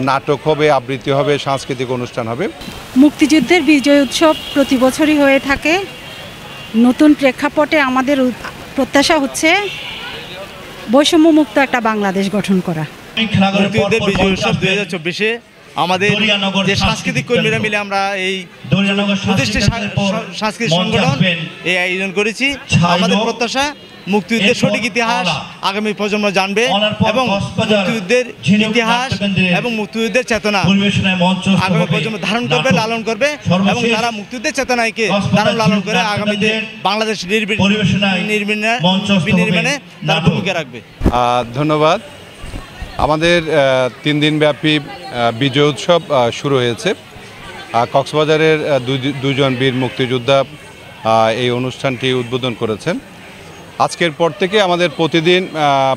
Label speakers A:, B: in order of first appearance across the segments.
A: নাটক হবে, আবৃত্তি হবে, সাংস্কৃতিক অনুষ্ঠান হবে।
B: মুক্তিযুদ্ধের বিজয় উৎসব প্রতি বছরই হয়ে থাকে। নতুন প্রেক্ষাপটে আমাদের প্রত্যাশা হচ্ছে বৈষম্যমুক্ত একটা বাংলাদেশ গঠন করা।
C: মুক্তিযুদ্ধের বিজয় উৎসব 2024-এ আমাদের যে সাংস্কৃতিক কর্মীরা মিলে আমরা এই প্রতিষ্ঠিত সাংস্কৃতিক সংগঠন এই আয়োজন করেছি। আমাদের প্রত্যাশা মুক্তিযুদ্ধের সঠিক ইতিহাস আগামী প্রজন্ম জানবে এবং মুক্তিযুদ্ধের ইতিহাস এবং মুক্তিযুদ্ধের চেতনা আগামী প্রজন্ম ধারণ করবে, লালন করবে এবং তারা মুক্তিযুদ্ধের চেতনাকে ধারণ লালন করে আগামীতে বাংলাদেশ নির্মাণে তার ভূমিকা রাখবে।
A: ধন্যবাদ। আমাদের 3 দিনব্যাপী বিজয় উৎসব শুরু হয়েছে। কক্সবাজারের দুজন বীর মুক্তিযোদ্ধা এই অনুষ্ঠানটি উদ্বোধন করেছেন। আজকের পর থেকে আমাদের প্রতিদিন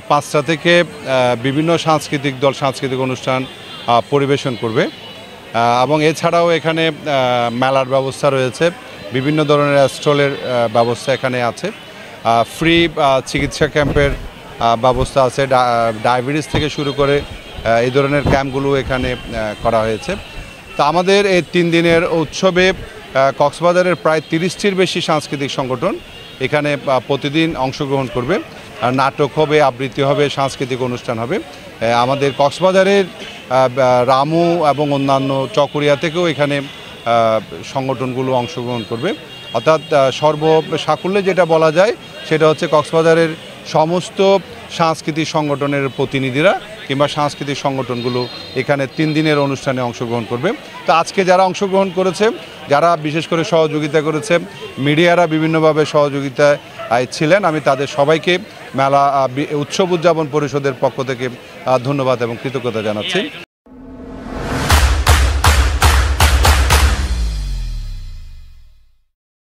A: 5টা থেকে বিভিন্ন সাংস্কৃতিক দল সাংস্কৃতিক অনুষ্ঠান পরিবেশন করবে এবং এছাড়াও এখানে মেলার ব্যবস্থা রয়েছে, বিভিন্ন ধরনের স্টলের ব্যবস্থা এখানে আছে, ফ্রি চিকিৎসা ক্যাম্পের ব্যবস্থা আছে, ডায়াবেটিস থেকে শুরু করে এই ধরনের ক্যাম্পগুলো এখানে করা হয়েছে। তো আমাদের এই 3 দিনের উৎসবে কক্সবাজারের প্রায় 30টির বেশি সাংস্কৃতিক সংগঠন এখানে প্রতিদিন অংশগ্রহণ করবে। নাটক হবে, আবৃত্তি হবে, সাংস্কৃতিক অনুষ্ঠান হবে। আমাদের কক্সবাজারের রামু এবং অন্যান্য চকরিয়া থেকেও এখানে সংগঠনগুলো অংশগ্রহণ করবে। অর্থাৎ সর্বসাকুল্যে যেটা বলা যায় সেটা হচ্ছে কক্সবাজারের সমস্ত সাংস্কৃতিক সংগঠনের প্রতিনিধিরা কিংবা সাংস্কৃতিক সংগঠনগুলো এখানে 3 দিনের অনুষ্ঠানে অংশগ্রহণ করবে। তো আজকে যারা অংশগ্রহণ করেছে, যারা বিশেষ করে সহযোগিতা করেছে, মিডিয়ারা বিভিন্নভাবে সহযোগিতায় ছিলেন, আমি তাদের সবাইকে মেলা উৎসব উদযাপন পরিষদের পক্ষ থেকে ধন্যবাদ এবং কৃতজ্ঞতা জানাচ্ছি।